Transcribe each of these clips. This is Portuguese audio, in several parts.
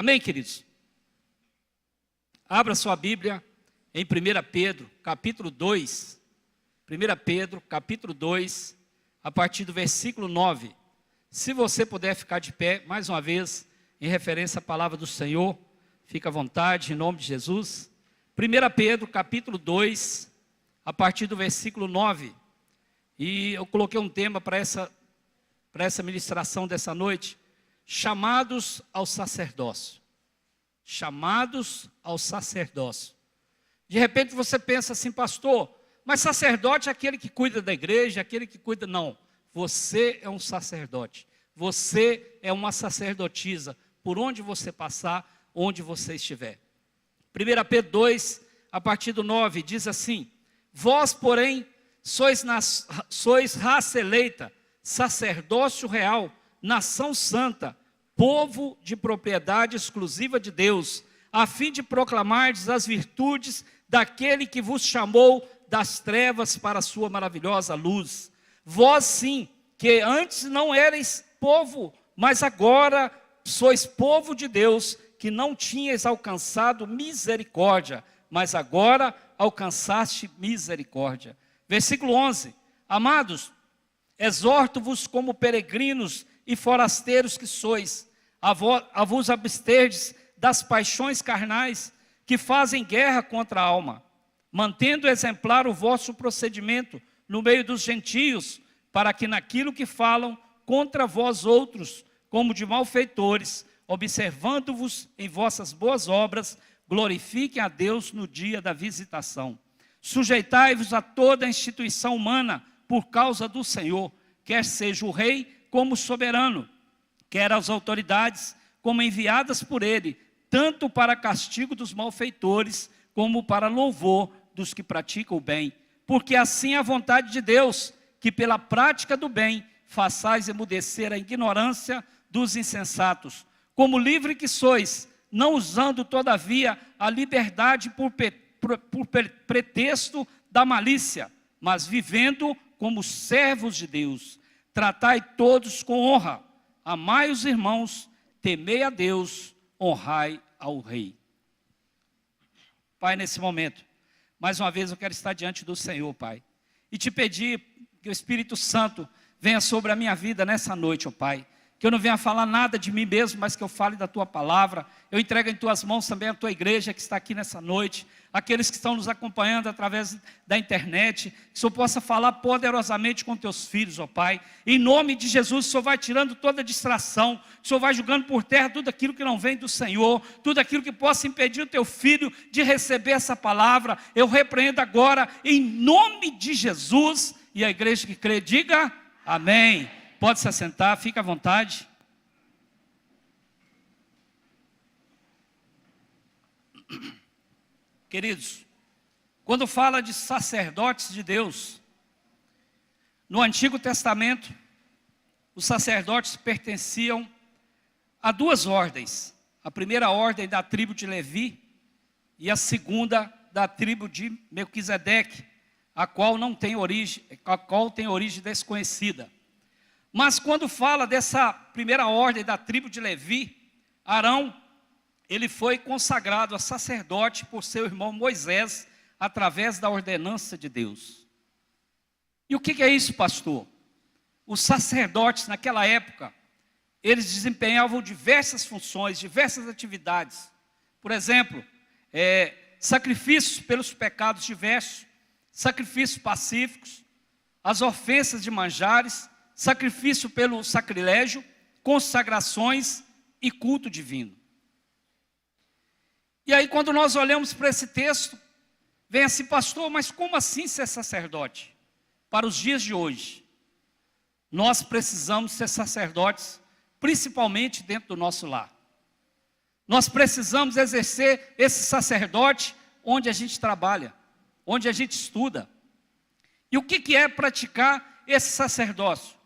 Amém, queridos? Abra sua Bíblia em 1 Pedro, capítulo 2. 1 Pedro, capítulo 2, a partir do versículo 9. Se você puder ficar de pé, mais uma vez, em referência à palavra do Senhor, fica à vontade, em nome de Jesus. 1 Pedro, capítulo 2, a partir do versículo 9. E eu coloquei um tema para essa ministração dessa noite: chamados ao sacerdócio. Chamados ao sacerdócio. De repente você pensa assim, pastor, mas sacerdote é aquele que cuida da igreja, aquele que cuida... Não, você é um sacerdote. Você é uma sacerdotisa, por onde você passar, onde você estiver. 1 Pedro 2, a partir do 9, diz assim: vós, porém, sois raça eleita, sacerdócio real, nação santa, povo de propriedade exclusiva de Deus, a fim de proclamardes as virtudes daquele que vos chamou das trevas para a sua maravilhosa luz. Vós sim, que antes não erais povo, mas agora sois povo de Deus, que não tinhas alcançado misericórdia, mas agora alcançaste misericórdia. Versículo 11: amados, exorto-vos como peregrinos e forasteiros que sois, a vos absterdes das paixões carnais que fazem guerra contra a alma, mantendo exemplar o vosso procedimento no meio dos gentios, para que naquilo que falam contra vós outros, como de malfeitores, observando-vos em vossas boas obras, glorifiquem a Deus no dia da visitação. Sujeitai-vos a toda a instituição humana por causa do Senhor, quer seja o rei como soberano, quer as autoridades como enviadas por ele, tanto para castigo dos malfeitores, como para louvor dos que praticam o bem. Porque assim é a vontade de Deus, que pela prática do bem façais emudecer a ignorância dos insensatos. Como livre que sois, não usando todavia a liberdade por pretexto da malícia, mas vivendo como servos de Deus. Tratai todos com honra, amai os irmãos, temei a Deus, honrai ao Rei. Pai, nesse momento, mais uma vez eu quero estar diante do Senhor, Pai, e te pedir que o Espírito Santo venha sobre a minha vida nessa noite, ó Pai. Que eu não venha falar nada de mim mesmo, mas que eu fale da Tua palavra. Eu entrego em Tuas mãos também a Tua igreja que está aqui nessa noite, aqueles que estão nos acompanhando através da internet, que o Senhor possa falar poderosamente com Teus filhos, ó Pai. Em nome de Jesus, o Senhor vai tirando toda distração, o Senhor vai jogando por terra tudo aquilo que não vem do Senhor, tudo aquilo que possa impedir o Teu filho de receber essa palavra. Eu repreendo agora, em nome de Jesus, e a igreja que crê, diga amém. Pode se assentar, fica à vontade. Queridos, quando fala de sacerdotes de Deus, no Antigo Testamento, os sacerdotes pertenciam a duas ordens. A primeira ordem da tribo de Levi e a segunda da tribo de Melquisedeque, a qual tem origem desconhecida. Mas quando fala dessa primeira ordem da tribo de Levi, Arão, ele foi consagrado a sacerdote por seu irmão Moisés, através da ordenança de Deus. E o que é isso, pastor? Os sacerdotes naquela época, eles desempenhavam diversas funções, diversas atividades. Por exemplo, sacrifícios pelos pecados diversos, sacrifícios pacíficos, as ofensas de manjares, sacrifício pelo sacrilégio, consagrações e culto divino. E aí quando nós olhamos para esse texto, vem assim, pastor, mas como assim ser sacerdote? Para os dias de hoje, nós precisamos ser sacerdotes, principalmente dentro do nosso lar. Nós precisamos exercer esse sacerdote onde a gente trabalha, onde a gente estuda. E o que é praticar esse sacerdócio?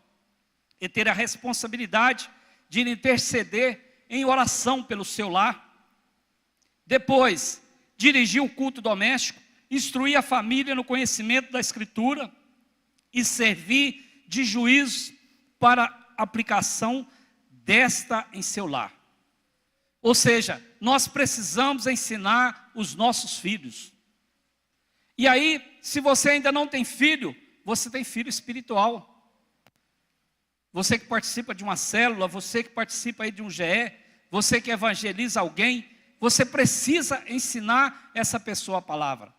É ter a responsabilidade de interceder em oração pelo seu lar. Depois, dirigir o culto doméstico, instruir a família no conhecimento da Escritura e servir de juízo para aplicação desta em seu lar. Ou seja, nós precisamos ensinar os nossos filhos. E aí, se você ainda não tem filho, você tem filho espiritual. Você que participa de uma célula, você que participa aí de um GE, você que evangeliza alguém, você precisa ensinar essa pessoa a palavra.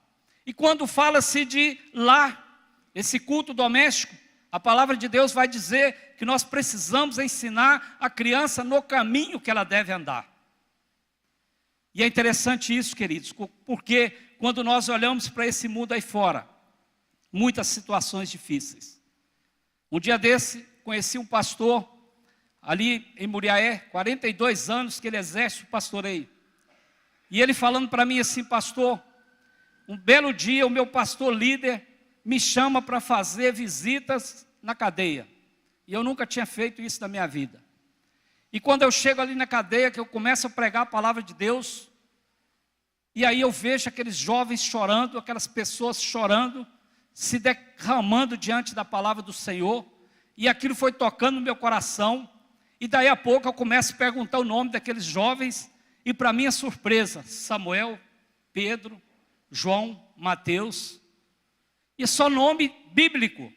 E quando fala-se de lar, esse culto doméstico, a palavra de Deus vai dizer que nós precisamos ensinar a criança no caminho que ela deve andar. E é interessante isso, queridos, porque quando nós olhamos para esse mundo aí fora, muitas situações difíceis. Um dia desse, conheci um pastor ali em Muriaé, 42 anos que ele exerce o pastoreio. E ele falando para mim assim: pastor, um belo dia o meu pastor líder me chama para fazer visitas na cadeia. E eu nunca tinha feito isso na minha vida. E quando eu chego ali na cadeia, que eu começo a pregar a palavra de Deus, e aí eu vejo aqueles jovens chorando, aquelas pessoas chorando, se derramando diante da palavra do Senhor, e aquilo foi tocando no meu coração, e daí a pouco eu começo a perguntar o nome daqueles jovens, e para minha surpresa, Samuel, Pedro, João, Mateus, e só nome bíblico.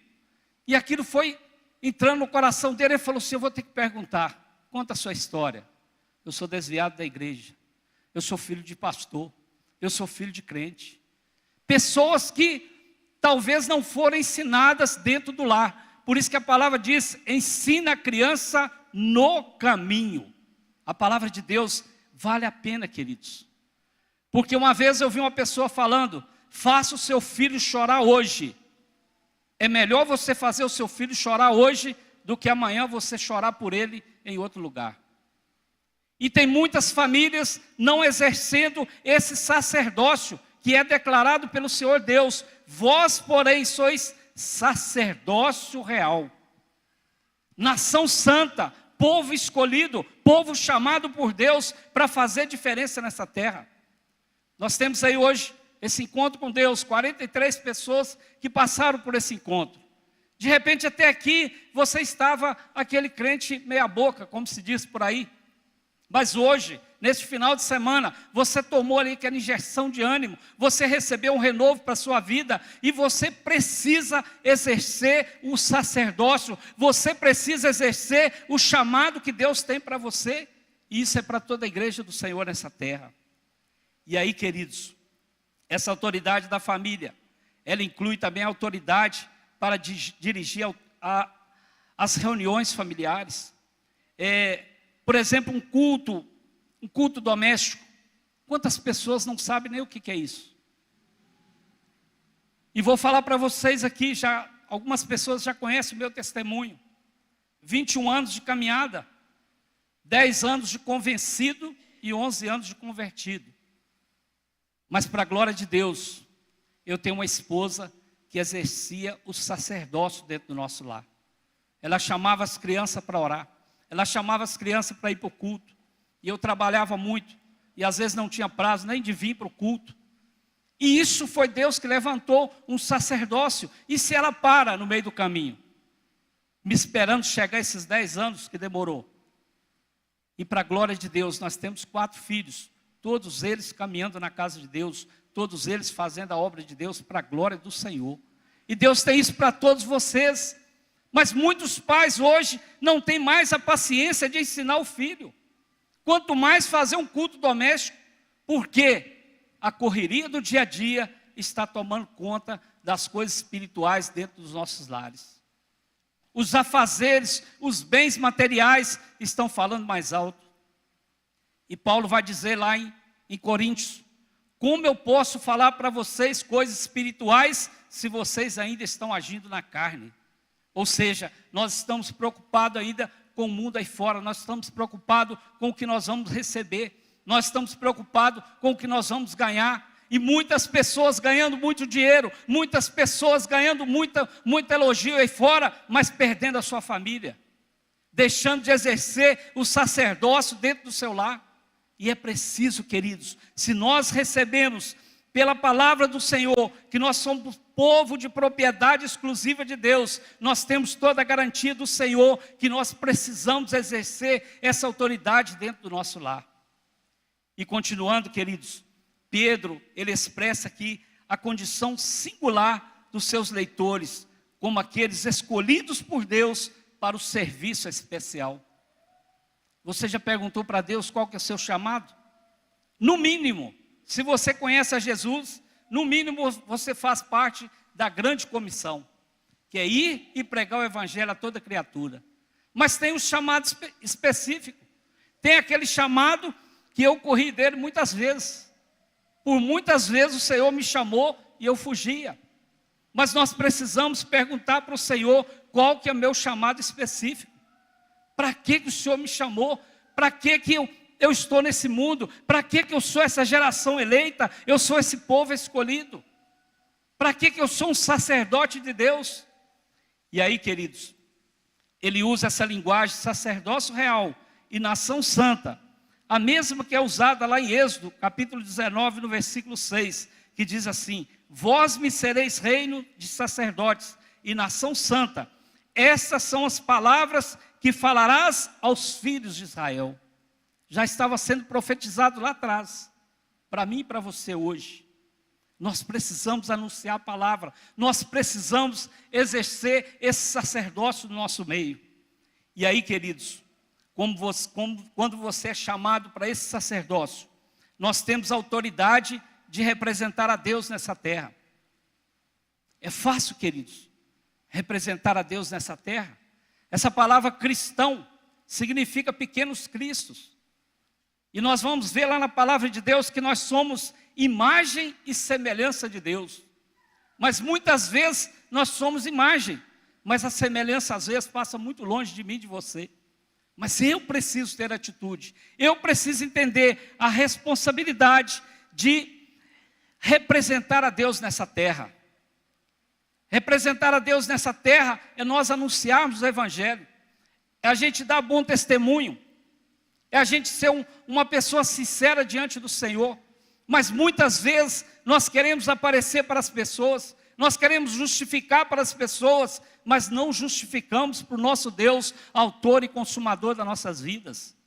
E aquilo foi entrando no coração dele. Ele falou assim: eu vou ter que perguntar, conta a sua história. Eu sou desviado da igreja, eu sou filho de pastor, eu sou filho de crente. Pessoas que talvez não foram ensinadas dentro do lar. Por isso que a palavra diz: ensina a criança no caminho. A palavra de Deus vale a pena, queridos. Porque uma vez eu vi uma pessoa falando: faça o seu filho chorar hoje. É melhor você fazer o seu filho chorar hoje do que amanhã você chorar por ele em outro lugar. E tem muitas famílias não exercendo esse sacerdócio que é declarado pelo Senhor Deus. Vós, porém, sois sacerdócio real, nação santa, povo escolhido, povo chamado por Deus para fazer diferença nessa terra. Nós temos aí hoje esse encontro com Deus, 43 pessoas que passaram por esse encontro. De repente até aqui você estava aquele crente meia boca, como se diz por aí. Mas hoje, nesse final de semana, você tomou ali aquela injeção de ânimo, você recebeu um renovo para a sua vida, e você precisa exercer o sacerdócio, você precisa exercer o chamado que Deus tem para você, e isso é para toda a igreja do Senhor nessa terra. E aí, queridos, essa autoridade da família, ela inclui também a autoridade para dirigir as reuniões familiares. Por exemplo, um culto doméstico. Quantas pessoas não sabem nem o que é isso? E vou falar para vocês aqui, algumas pessoas já conhecem o meu testemunho. 21 anos de caminhada, 10 anos de convencido e 11 anos de convertido. Mas para a glória de Deus, eu tenho uma esposa que exercia o sacerdócio dentro do nosso lar. Ela chamava as crianças para orar. Ela chamava as crianças para ir para o culto. E eu trabalhava muito. E às vezes não tinha prazo nem de vir para o culto. E isso foi Deus que levantou um sacerdócio. E se ela para no meio do caminho, me esperando chegar esses 10 anos que demorou. E para a glória de Deus, nós temos 4 filhos. Todos eles caminhando na casa de Deus, todos eles fazendo a obra de Deus para a glória do Senhor. E Deus tem isso para todos vocês. Mas muitos pais hoje não têm mais a paciência de ensinar o filho. Quanto mais fazer um culto doméstico, porque a correria do dia a dia está tomando conta das coisas espirituais dentro dos nossos lares. Os afazeres, os bens materiais estão falando mais alto. E Paulo vai dizer lá em Coríntios: como eu posso falar para vocês coisas espirituais se vocês ainda estão agindo na carne? Ou seja, nós estamos preocupados ainda com o mundo aí fora, nós estamos preocupados com o que nós vamos receber, nós estamos preocupados com o que nós vamos ganhar. E muitas pessoas ganhando muito dinheiro, muitas pessoas ganhando muito elogio aí fora, mas perdendo a sua família, deixando de exercer o sacerdócio dentro do seu lar. E é preciso, queridos, se nós recebemos pela palavra do Senhor, que nós somos povo de propriedade exclusiva de Deus, nós temos toda a garantia do Senhor, que nós precisamos exercer essa autoridade dentro do nosso lar. E continuando, queridos, Pedro, ele expressa aqui a condição singular dos seus leitores, como aqueles escolhidos por Deus para o serviço especial. Você já perguntou para Deus qual que é o seu chamado? No mínimo, se você conhece a Jesus, no mínimo você faz parte da grande comissão, que é ir e pregar o evangelho a toda criatura. Mas tem um chamado específico. Tem aquele chamado que eu corri dele muitas vezes. Por muitas vezes o Senhor me chamou e eu fugia. Mas nós precisamos perguntar para o Senhor qual que é o meu chamado específico. Para que o Senhor me chamou? Para que eu estou nesse mundo? Para que eu sou essa geração eleita? Eu sou esse povo escolhido? Para que eu sou um sacerdote de Deus? E aí, queridos, ele usa essa linguagem, sacerdócio real e nação santa, a mesma que é usada lá em Êxodo, capítulo 19, no versículo 6, que diz assim: vós me sereis reino de sacerdotes e nação santa. Essas são as palavras que falarás aos filhos de Israel. Já estava sendo profetizado lá atrás, para mim e para você hoje. Nós precisamos anunciar a palavra, nós precisamos exercer esse sacerdócio no nosso meio. E aí, queridos, quando você é chamado para esse sacerdócio, nós temos a autoridade de representar a Deus nessa terra. É fácil, queridos, representar a Deus nessa terra? Essa palavra cristão significa pequenos cristos. E nós vamos ver lá na palavra de Deus que nós somos imagem e semelhança de Deus. Mas muitas vezes nós somos imagem, mas a semelhança às vezes passa muito longe de mim e de você. Mas eu preciso ter atitude, eu preciso entender a responsabilidade de representar a Deus nessa terra. Representar a Deus nessa terra é nós anunciarmos o evangelho, é a gente dar bom testemunho, é a gente ser uma pessoa sincera diante do Senhor. Mas muitas vezes nós queremos aparecer para as pessoas, nós queremos justificar para as pessoas, mas não justificamos para o nosso Deus, autor e consumador das nossas vidas.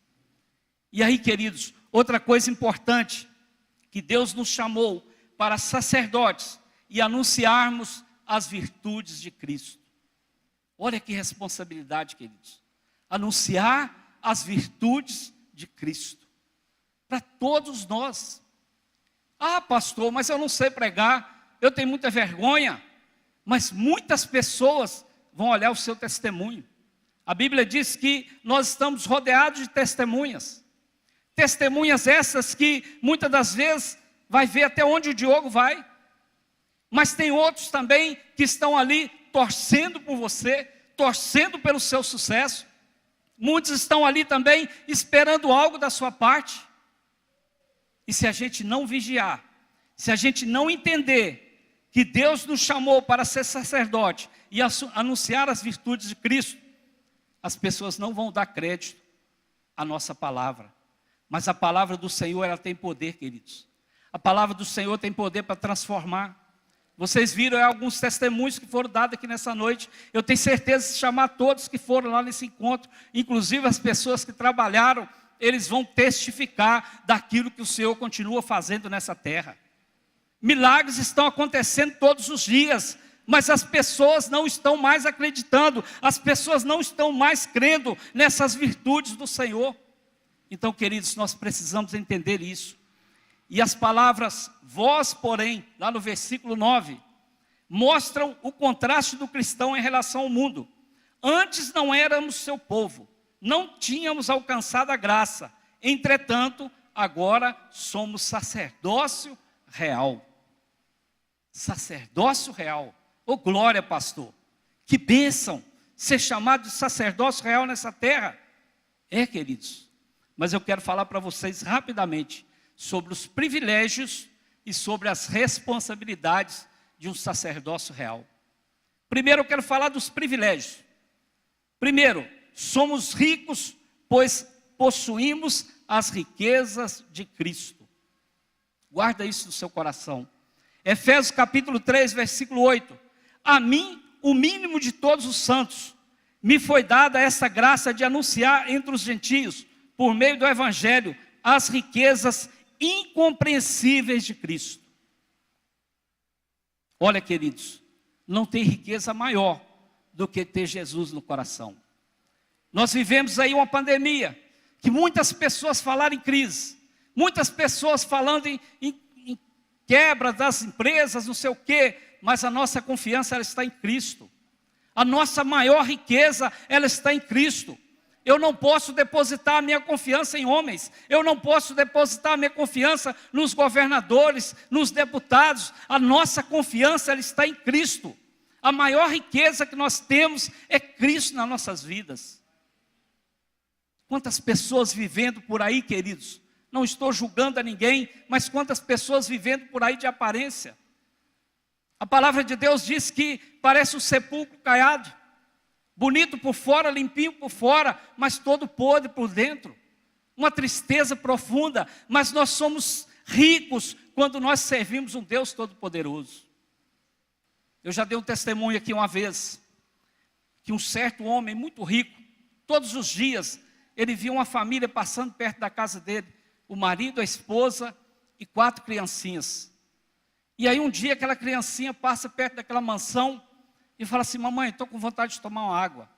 E aí, queridos, outra coisa importante, que Deus nos chamou para sacerdotes e anunciarmos as virtudes de Cristo. Olha que responsabilidade, queridos. Anunciar as virtudes de Cristo para todos nós. Ah, pastor, mas eu não sei pregar, eu tenho muita vergonha. Mas muitas pessoas vão olhar o seu testemunho. A Bíblia diz que nós estamos rodeados de testemunhas. Testemunhas essas que muitas das vezes vai ver até onde o Diogo vai. Mas tem outros também que estão ali torcendo por você, torcendo pelo seu sucesso. Muitos estão ali também esperando algo da sua parte. E se a gente não vigiar, se a gente não entender que Deus nos chamou para ser sacerdote e anunciar as virtudes de Cristo, as pessoas não vão dar crédito à nossa palavra. Mas a palavra do Senhor, ela tem poder, queridos. A palavra do Senhor tem poder para transformar. Vocês viram alguns testemunhos que foram dados aqui nessa noite. Eu tenho certeza de chamar todos que foram lá nesse encontro, inclusive as pessoas que trabalharam, eles vão testificar daquilo que o Senhor continua fazendo nessa terra. Milagres estão acontecendo todos os dias, mas as pessoas não estão mais acreditando, as pessoas não estão mais crendo nessas virtudes do Senhor. Então, queridos, nós precisamos entender isso. E as palavras, vós, porém, lá no versículo 9, mostram o contraste do cristão em relação ao mundo. Antes não éramos seu povo, não tínhamos alcançado a graça. Entretanto, agora somos sacerdócio real. Sacerdócio real. Ô glória, pastor. Que bênção ser chamado de sacerdócio real nessa terra. É, queridos. Mas eu quero falar para vocês rapidamente sobre os privilégios e sobre as responsabilidades de um sacerdócio real. Primeiro eu quero falar dos privilégios. Primeiro, somos ricos, pois possuímos as riquezas de Cristo. Guarda isso no seu coração. Efésios capítulo 3, versículo 8. A mim, o mínimo de todos os santos, me foi dada essa graça de anunciar entre os gentios, por meio do evangelho, as riquezas incompreensíveis de Cristo. Olha, queridos, não tem riqueza maior do que ter Jesus no coração. Nós vivemos aí uma pandemia, que muitas pessoas falaram em crise, muitas pessoas falando em quebra das empresas, não sei o quê, mas a nossa confiança ela está em Cristo. A nossa maior riqueza, ela está em Cristo. Eu não posso depositar a minha confiança em homens. Eu não posso depositar a minha confiança nos governadores, nos deputados. A nossa confiança ela está em Cristo. A maior riqueza que nós temos é Cristo nas nossas vidas. Quantas pessoas vivendo por aí, queridos? Não estou julgando a ninguém, mas quantas pessoas vivendo por aí de aparência. A palavra de Deus diz que parece um sepulcro caiado. Bonito por fora, limpinho por fora, mas todo podre por dentro. Uma tristeza profunda, mas nós somos ricos quando nós servimos um Deus Todo-Poderoso. Eu já dei um testemunho aqui uma vez, que um certo homem muito rico, todos os dias, ele via uma família passando perto da casa dele, o marido, a esposa e 4 criancinhas. E aí um dia aquela criancinha passa perto daquela mansão, e fala assim: mamãe, estou com vontade de tomar uma água.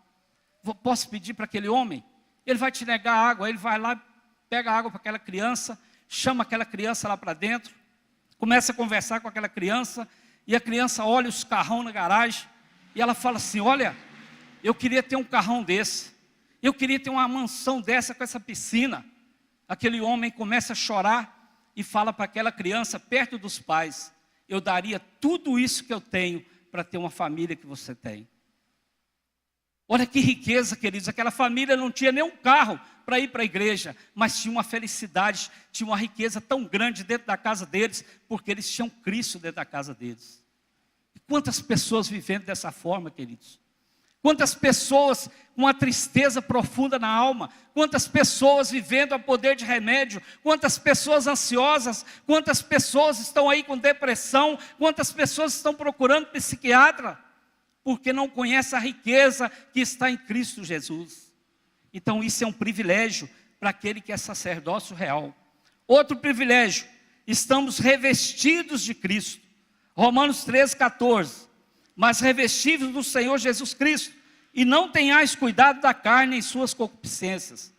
Posso pedir para aquele homem? Ele vai te negar a água. Ele vai lá, pega a água para aquela criança, chama aquela criança lá para dentro, começa a conversar com aquela criança, e a criança olha os carrão na garagem, e ela fala assim: olha, eu queria ter um carrão desse, eu queria ter uma mansão dessa com essa piscina. Aquele homem começa a chorar e fala para aquela criança, perto dos pais: eu daria tudo isso que eu tenho para ter uma família que você tem. Olha que riqueza, queridos. Aquela família não tinha nem um carro para ir para a igreja, mas tinha uma felicidade, tinha uma riqueza tão grande dentro da casa deles, porque eles tinham Cristo dentro da casa deles. E quantas pessoas vivendo dessa forma, queridos? Quantas pessoas com uma tristeza profunda na alma, quantas pessoas vivendo a poder de remédio, quantas pessoas ansiosas, quantas pessoas estão aí com depressão, quantas pessoas estão procurando psiquiatra, porque não conhecem a riqueza que está em Cristo Jesus. Então isso é um privilégio para aquele que é sacerdócio real. Outro privilégio, estamos revestidos de Cristo. Romanos 13:14. Mas revestivos do Senhor Jesus Cristo, e não tenhais cuidado da carne em suas concupiscências.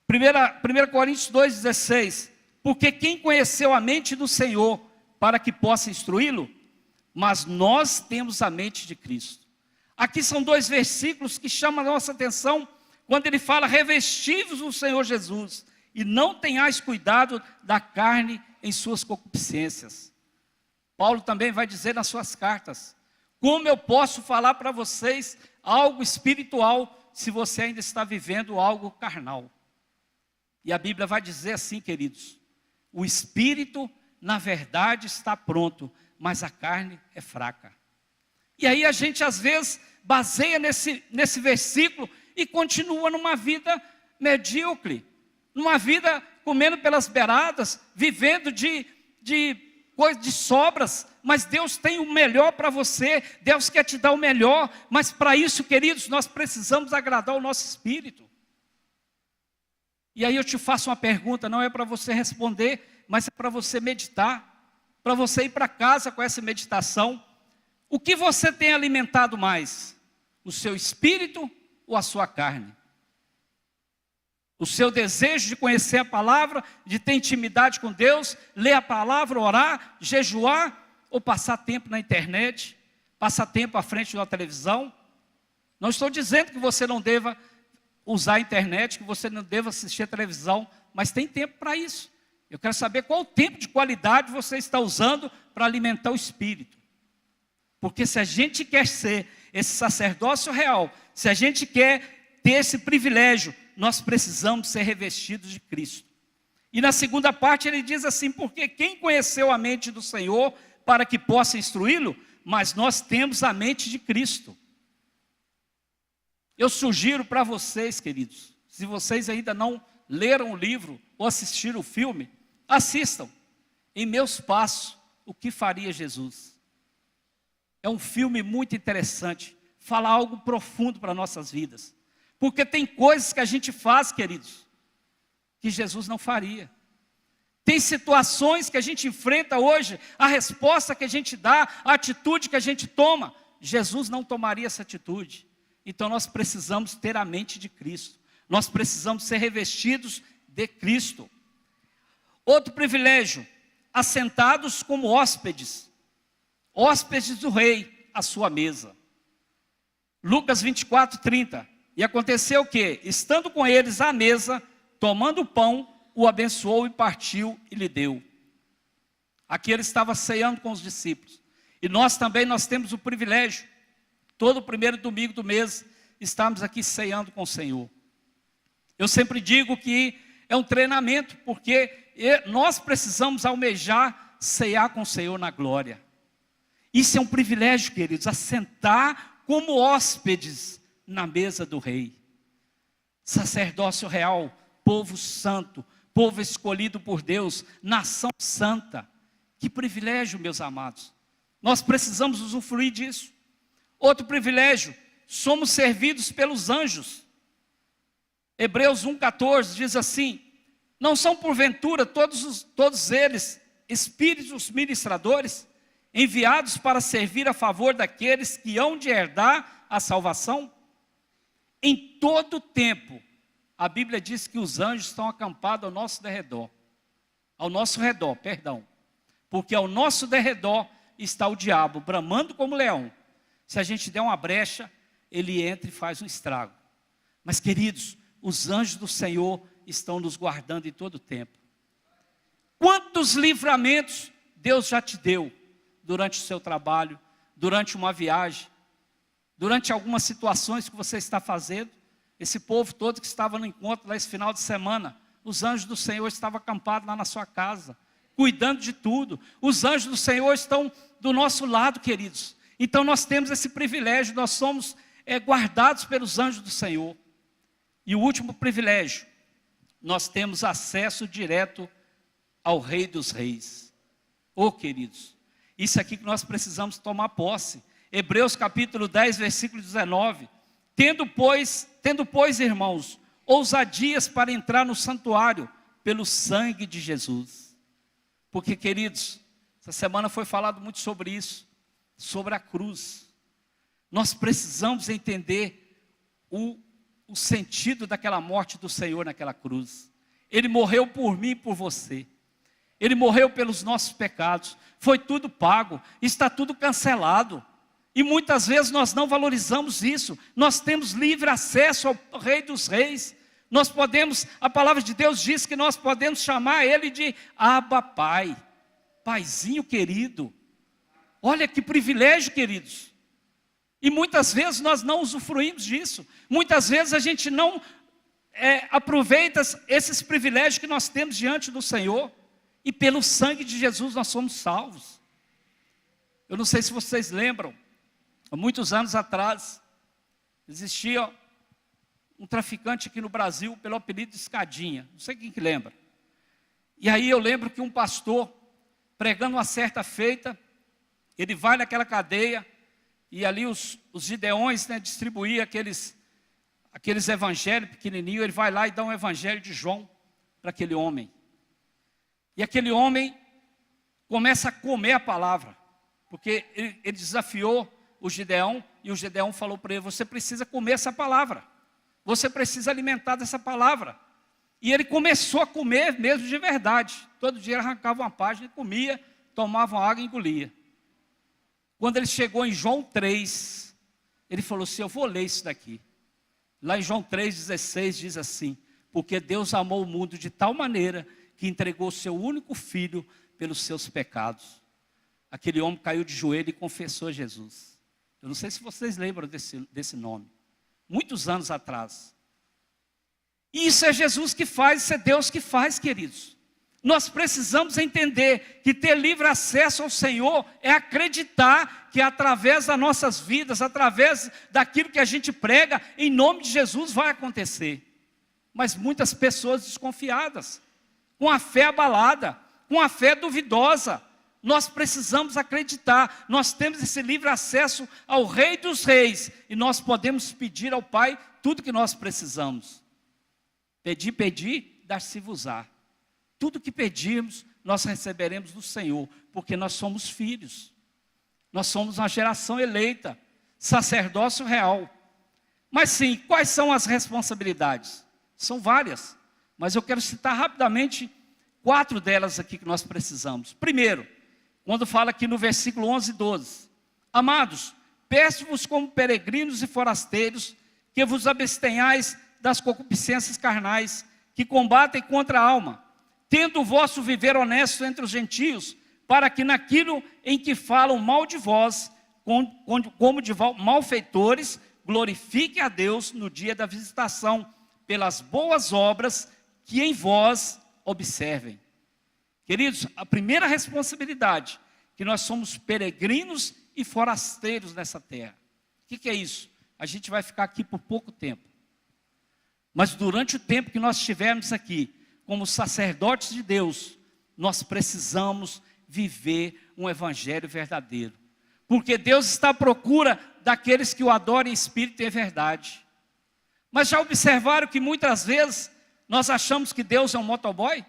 1 Coríntios 2,16. Porque quem conheceu a mente do Senhor, para que possa instruí-lo? Mas nós temos a mente de Cristo. Aqui são 2 versículos que chamam a nossa atenção, quando ele fala: revestivos do Senhor Jesus, e não tenhais cuidado da carne em suas concupiscências. Paulo também vai dizer nas suas cartas: como eu posso falar para vocês algo espiritual se você ainda está vivendo algo carnal? E a Bíblia vai dizer assim, queridos: o espírito na verdade está pronto, mas a carne é fraca. E aí a gente às vezes baseia nesse versículo e continua numa vida medíocre, numa vida comendo pelas beiradas, vivendo de sobras. Mas Deus tem o melhor para você, Deus quer te dar o melhor, mas para isso, queridos, nós precisamos agradar o nosso espírito. E aí eu te faço uma pergunta, não é para você responder, mas é para você meditar, para você ir para casa com essa meditação. O que você tem alimentado mais? O seu espírito ou a sua carne? O seu desejo de conhecer a palavra, de ter intimidade com Deus, ler a palavra, orar, jejuar, ou passar tempo na internet, passar tempo à frente de uma televisão? Não estou dizendo que você não deva usar a internet, que você não deva assistir a televisão, mas tem tempo para isso. Eu quero saber qual o tempo de qualidade você está usando para alimentar o espírito. Porque se a gente quer ser esse sacerdócio real, se a gente quer ter esse privilégio, nós precisamos ser revestidos de Cristo. E na segunda parte ele diz assim: porque quem conheceu a mente do Senhor para que possa instruí-lo? Mas nós temos a mente de Cristo. Eu sugiro para vocês, queridos, se vocês ainda não leram o livro ou assistiram o filme, assistam. Em Meus Passos, o que faria Jesus? É um filme muito interessante, fala algo profundo para nossas vidas. Porque tem coisas que a gente faz, queridos, que Jesus não faria. Tem situações que a gente enfrenta hoje, a resposta que a gente dá, a atitude que a gente toma, Jesus não tomaria essa atitude. Então nós precisamos ter a mente de Cristo. Nós precisamos ser revestidos de Cristo. Outro privilégio, assentados como hóspedes. Hóspedes do rei, à sua mesa. Lucas 24:30. E aconteceu que, estando com eles à mesa, tomando o pão, o abençoou e partiu e lhe deu. Aqui ele estava ceando com os discípulos. E nós também, nós temos o privilégio, todo primeiro domingo do mês, estamos aqui ceando com o Senhor. Eu sempre digo que é um treinamento, porque nós precisamos almejar cear com o Senhor na glória. Isso é um privilégio, queridos, assentar como hóspedes na mesa do rei. Sacerdócio real, povo santo, povo escolhido por Deus, nação santa. Que privilégio, meus amados. Nós precisamos usufruir disso. Outro privilégio, somos servidos pelos anjos. Hebreus 1,14 diz assim: não são porventura todos eles espíritos ministradores, enviados para servir a favor daqueles que hão de herdar a salvação? Em todo tempo, a Bíblia diz que os anjos estão acampados ao nosso derredor. Ao nosso redor, perdão. Porque ao nosso derredor está o diabo, bramando como leão. Se a gente der uma brecha, ele entra e faz um estrago. Mas, queridos, os anjos do Senhor estão nos guardando em todo tempo. Quantos livramentos Deus já te deu durante o seu trabalho, durante uma viagem, durante algumas situações que você está fazendo? Esse povo todo que estava no encontro lá esse final de semana, os anjos do Senhor estavam acampados lá na sua casa, cuidando de tudo. Os anjos do Senhor estão do nosso lado, queridos. Então nós temos esse privilégio, nós somos guardados pelos anjos do Senhor. E o último privilégio, nós temos acesso direto ao Rei dos Reis. Oh, queridos, isso aqui que nós precisamos tomar posse. Hebreus capítulo 10, versículo 19. Tendo, pois, irmãos, ousadias para entrar no santuário pelo sangue de Jesus. Porque, queridos, essa semana foi falado muito sobre isso, sobre a cruz. Nós precisamos entender o sentido daquela morte do Senhor naquela cruz. Ele morreu por mim e por você. Ele morreu pelos nossos pecados. Foi tudo pago, está tudo cancelado. E muitas vezes nós não valorizamos isso. Nós temos livre acesso ao Rei dos Reis. Nós podemos, a palavra de Deus diz que nós podemos chamar Ele de Abba Pai. Paizinho querido. Olha que privilégio, queridos. E muitas vezes nós não usufruímos disso. Muitas vezes a gente não aproveita esses privilégios que nós temos diante do Senhor. E pelo sangue de Jesus nós somos salvos. Eu não sei se vocês lembram. Há muitos anos atrás, existia um traficante aqui no Brasil pelo apelido de Escadinha. Não sei quem que lembra. E aí eu lembro que um pastor, pregando uma certa feita, ele vai naquela cadeia, e ali os gideões, distribuíam aqueles evangelhos pequenininhos. Ele vai lá e dá um evangelho de João para aquele homem. E aquele homem começa a comer a palavra, porque ele desafiou o Gideão, e o Gideão falou para ele: você precisa comer essa palavra, você precisa alimentar dessa palavra. E ele começou a comer mesmo de verdade. Todo dia ele arrancava uma página e comia, tomava uma água e engolia. Quando ele chegou em João 3, ele falou assim: eu vou ler isso daqui. Lá em João 3,16 diz assim: porque Deus amou o mundo de tal maneira que entregou o seu único filho pelos seus pecados. Aquele homem caiu de joelho e confessou a Jesus. Eu não sei se vocês lembram desse nome. Muitos anos atrás. E isso é Jesus que faz, isso é Deus que faz, queridos. Nós precisamos entender que ter livre acesso ao Senhor é acreditar que através das nossas vidas, através daquilo que a gente prega, em nome de Jesus vai acontecer. Mas muitas pessoas desconfiadas, com a fé abalada, com a fé duvidosa. Nós precisamos acreditar, nós temos esse livre acesso ao Rei dos Reis, e nós podemos pedir ao Pai tudo que nós precisamos. Pedi, dar-se-vos-á. tudo que pedirmos, nós receberemos do Senhor, porque nós somos filhos. Nós somos uma geração eleita, sacerdócio real. Mas sim, quais são as responsabilidades? São várias, mas eu quero citar rapidamente 4 delas aqui que nós precisamos. Primeiro, quando fala aqui no versículo 11 e 12. Amados, peço-vos como peregrinos e forasteiros, que vos abstenhais das concupiscências carnais, que combatem contra a alma, tendo o vosso viver honesto entre os gentios, para que naquilo em que falam mal de vós, como de malfeitores, glorifiquem a Deus no dia da visitação, pelas boas obras que em vós observem. Queridos, a primeira responsabilidade, que nós somos peregrinos e forasteiros nessa terra. O que é isso? A gente vai ficar aqui por pouco tempo. Mas durante o tempo que nós estivermos aqui, como sacerdotes de Deus, nós precisamos viver um evangelho verdadeiro. Porque Deus está à procura daqueles que o adorem em espírito e em verdade. Mas já observaram que muitas vezes nós achamos que Deus é um motoboy?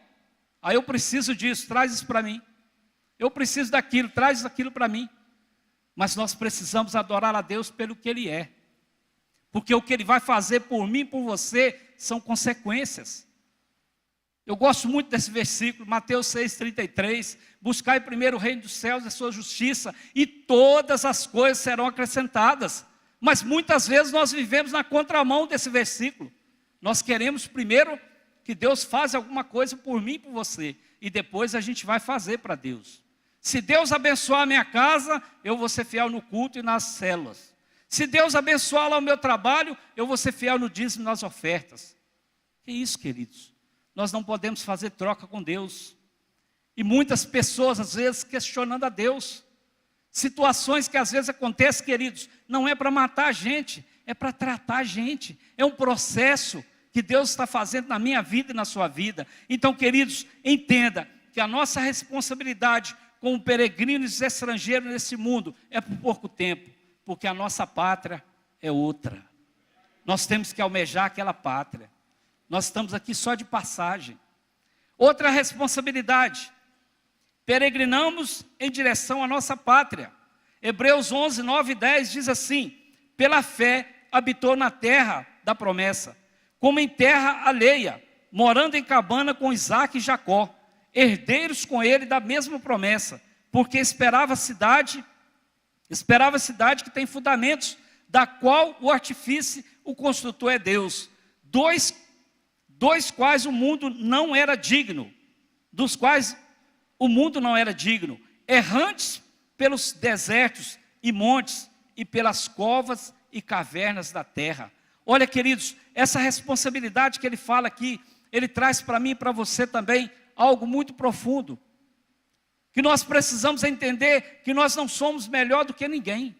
Aí eu preciso disso, traz isso para mim. Eu preciso daquilo, traz aquilo para mim. Mas nós precisamos adorar a Deus pelo que Ele é. Porque o que Ele vai fazer por mim e por você são consequências. Eu gosto muito desse versículo, Mateus 6,33. Buscai primeiro o reino dos céus e a sua justiça, e todas as coisas serão acrescentadas. Mas muitas vezes nós vivemos na contramão desse versículo. Nós queremos primeiro que Deus faça alguma coisa por mim e por você, e depois a gente vai fazer para Deus. Se Deus abençoar a minha casa, eu vou ser fiel no culto e nas células. Se Deus abençoar lá o meu trabalho, eu vou ser fiel no dízimo e nas ofertas. Que isso, queridos? Nós não podemos fazer troca com Deus. E muitas pessoas, às vezes, questionando a Deus. Situações que às vezes acontecem, queridos, não é para matar a gente, é para tratar a gente. É um processo que Deus está fazendo na minha vida e na sua vida. Então, queridos, entenda que a nossa responsabilidade como peregrinos estrangeiros nesse mundo é por pouco tempo, porque a nossa pátria é outra. Nós temos que almejar aquela pátria. Nós estamos aqui só de passagem. Outra responsabilidade, peregrinamos em direção à nossa pátria. Hebreus 11, 9 e 10 diz assim: pela fé habitou na terra da promessa, como em terra alheia, morando em cabana com Isaque e Jacó, herdeiros com ele da mesma promessa, porque esperava a cidade que tem fundamentos, da qual o artífice, o construtor é Deus, dos quais o mundo não era digno, errantes pelos desertos e montes, e pelas covas e cavernas da terra. Olha, queridos, essa responsabilidade que ele fala aqui, ele traz para mim e para você também algo muito profundo, que nós precisamos entender que nós não somos melhor do que ninguém.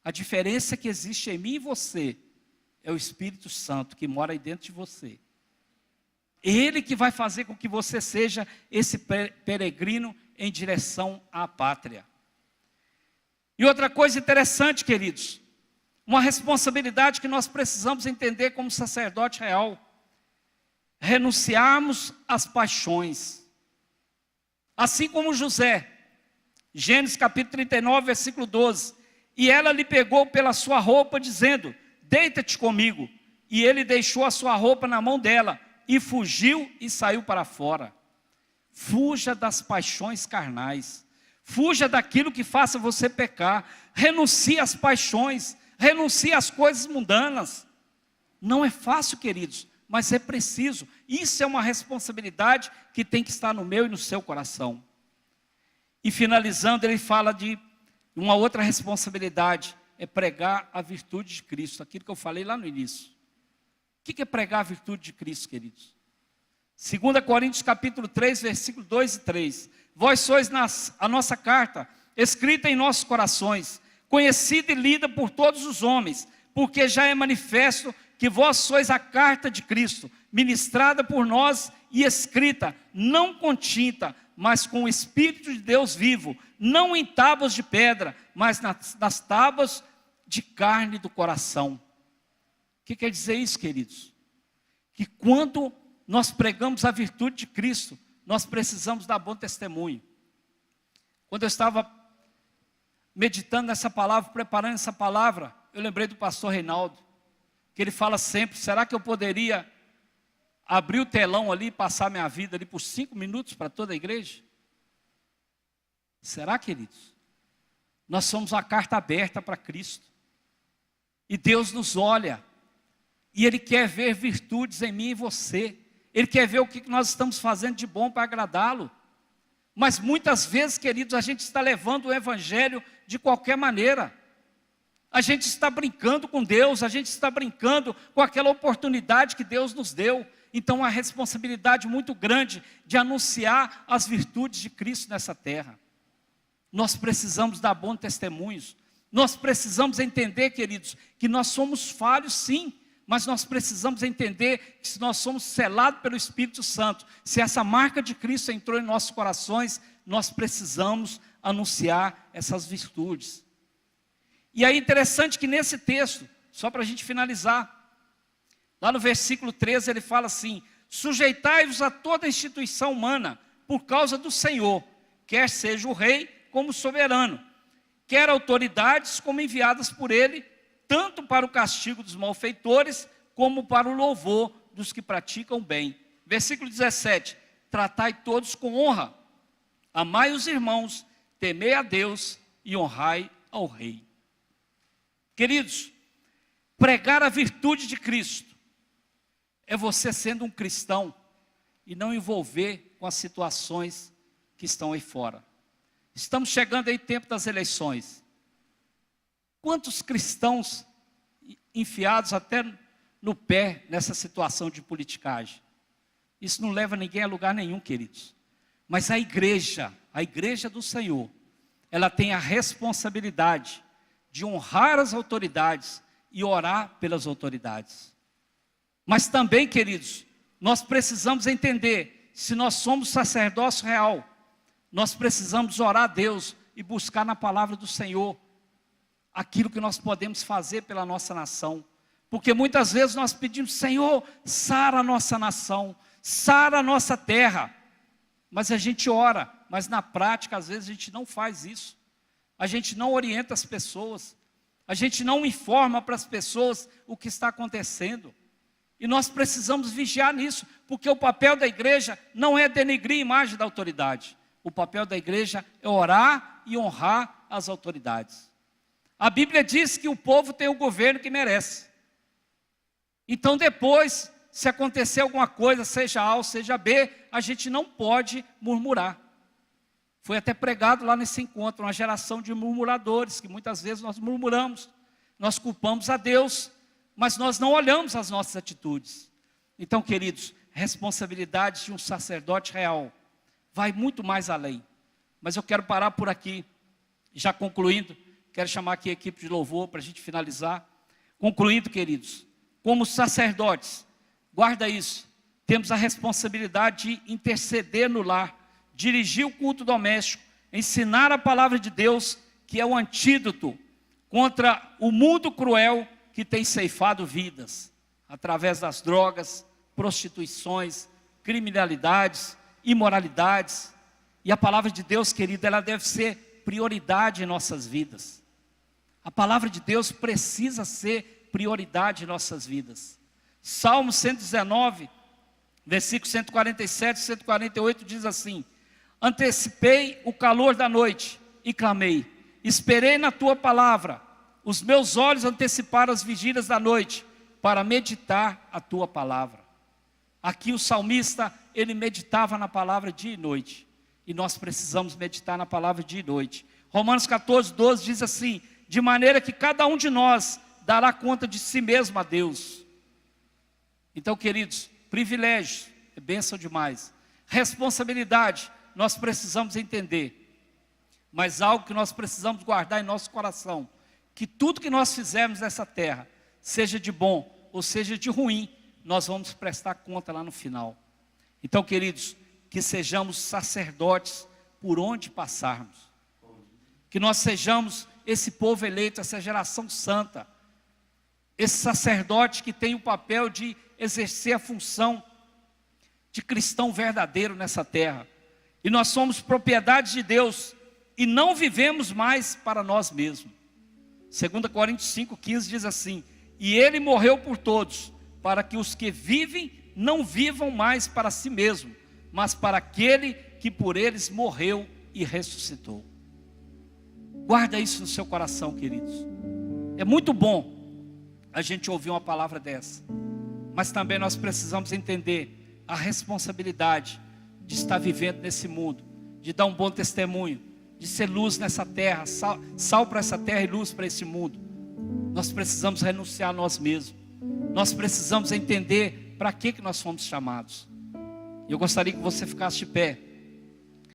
A diferença que existe em mim e você é o Espírito Santo que mora aí dentro de você. Ele que vai fazer com que você seja esse peregrino em direção à pátria. E outra coisa interessante, queridos, uma responsabilidade que nós precisamos entender como sacerdote real: renunciarmos às paixões. Assim como José, Gênesis capítulo 39, versículo 12. E ela lhe pegou pela sua roupa, dizendo: deita-te comigo. E ele deixou a sua roupa na mão dela, e fugiu e saiu para fora. Fuja das paixões carnais. Fuja daquilo que faça você pecar. Renuncie às paixões. Renuncie às coisas mundanas. Não é fácil, queridos, mas é preciso. Isso é uma responsabilidade que tem que estar no meu e no seu coração. E finalizando, ele fala de uma outra responsabilidade, é pregar a virtude de Cristo, aquilo que eu falei lá no início. O que é pregar a virtude de Cristo, queridos? 2 Coríntios capítulo 3, versículo 2 e 3. Vós sois a nossa carta, escrita em nossos corações, conhecida e lida por todos os homens, porque já é manifesto que vós sois a carta de Cristo, ministrada por nós e escrita, não com tinta, mas com o Espírito de Deus vivo, não em tábuas de pedra, mas nas tábuas de carne do coração. O que quer dizer isso, queridos? Que quando nós pregamos a virtude de Cristo, nós precisamos dar bom testemunho. Quando eu estava meditando nessa palavra, preparando essa palavra, eu lembrei do pastor Reinaldo, que ele fala sempre: será que eu poderia abrir o telão ali e passar minha vida ali por 5 minutos para toda a igreja? Será, queridos? Nós somos a carta aberta para Cristo. E Deus nos olha. E Ele quer ver virtudes em mim e você. Ele quer ver o que nós estamos fazendo de bom para agradá-lo. Mas muitas vezes, queridos, a gente está levando o evangelho de qualquer maneira. A gente está brincando com Deus, a gente está brincando com aquela oportunidade que Deus nos deu. Então, uma responsabilidade muito grande de anunciar as virtudes de Cristo nessa terra. Nós precisamos dar bons testemunhos. Nós precisamos entender, queridos, que nós somos falhos sim, mas nós precisamos entender que se nós somos selados pelo Espírito Santo, se essa marca de Cristo entrou em nossos corações, nós precisamos anunciar essas virtudes. E aí é interessante que nesse texto, só para a gente finalizar, lá no versículo 13 ele fala assim: sujeitai-vos a toda instituição humana por causa do Senhor, quer seja o rei como soberano, quer autoridades como enviadas por ele, tanto para o castigo dos malfeitores, como para o louvor dos que praticam bem. Versículo 17, tratai todos com honra, amai os irmãos, temei a Deus e honrai ao rei. Queridos, pregar a virtude de Cristo é você sendo um cristão e não envolver com as situações que estão aí fora. Estamos chegando aí tempo das eleições. Quantos cristãos enfiados até no pé nessa situação de politicagem? Isso não leva ninguém a lugar nenhum, queridos. Mas a igreja do Senhor, ela tem a responsabilidade de honrar as autoridades e orar pelas autoridades. Mas também, queridos, nós precisamos entender, se nós somos sacerdócio real, nós precisamos orar a Deus e buscar na palavra do Senhor aquilo que nós podemos fazer pela nossa nação. Porque muitas vezes nós pedimos: Senhor, sara a nossa nação, sara a nossa terra. Mas a gente ora, mas na prática às vezes a gente não faz isso. A gente não orienta as pessoas, a gente não informa para as pessoas o que está acontecendo. E nós precisamos vigiar nisso, porque o papel da igreja não é denegrir a imagem da autoridade. O papel da igreja é orar e honrar as autoridades. A Bíblia diz que o povo tem o governo que merece. Então depois, se acontecer alguma coisa, seja A ou seja B, a gente não pode murmurar. Foi até pregado lá nesse encontro, uma geração de murmuradores, que muitas vezes nós murmuramos, nós culpamos a Deus, mas nós não olhamos as nossas atitudes. Então, queridos, responsabilidade de um sacerdote real vai muito mais além. Mas eu quero parar por aqui, já concluindo, quero chamar aqui a equipe de louvor para a gente finalizar. Concluindo, queridos, como sacerdotes, guarda isso, temos a responsabilidade de interceder no lar, dirigir o culto doméstico, ensinar a palavra de Deus, que é o antídoto contra o mundo cruel que tem ceifado vidas, através das drogas, prostituições, criminalidades, imoralidades. E a palavra de Deus, querido, ela deve ser prioridade em nossas vidas. A palavra de Deus precisa ser prioridade em nossas vidas. Salmo 119, versículo 147 e 148 diz assim: antecipei o calor da noite e clamei, esperei na tua palavra, os meus olhos anteciparam as vigílias da noite para meditar a tua palavra. Aqui o salmista, ele meditava na palavra dia e noite, e nós precisamos meditar na palavra dia e noite. Romanos 14, 12 diz assim: de maneira que cada um de nós dará conta de si mesmo a Deus. Então, queridos, privilégio, é bênção demais. Responsabilidade, nós precisamos entender. Mas algo que nós precisamos guardar em nosso coração, que tudo que nós fizermos nessa terra, seja de bom ou seja de ruim, nós vamos prestar conta lá no final. Então, queridos, que sejamos sacerdotes por onde passarmos. Que nós sejamos esse povo eleito, essa geração santa. Esse sacerdote que tem o papel de exercer a função de cristão verdadeiro nessa terra. E nós somos propriedade de Deus e não vivemos mais para nós mesmos. 2 Coríntios 5,15 diz assim: e ele morreu por todos, para que os que vivem não vivam mais para si mesmo, mas para aquele que por eles morreu e ressuscitou. Guarda isso no seu coração, queridos. É muito bom a gente ouvir uma palavra dessa, mas também nós precisamos entender a responsabilidade de estar vivendo nesse mundo, de dar um bom testemunho, de ser luz nessa terra, sal para essa terra e luz para esse mundo. Nós precisamos renunciar a nós mesmos. Nós precisamos entender para que nós fomos chamados. Eu gostaria que você ficasse de pé.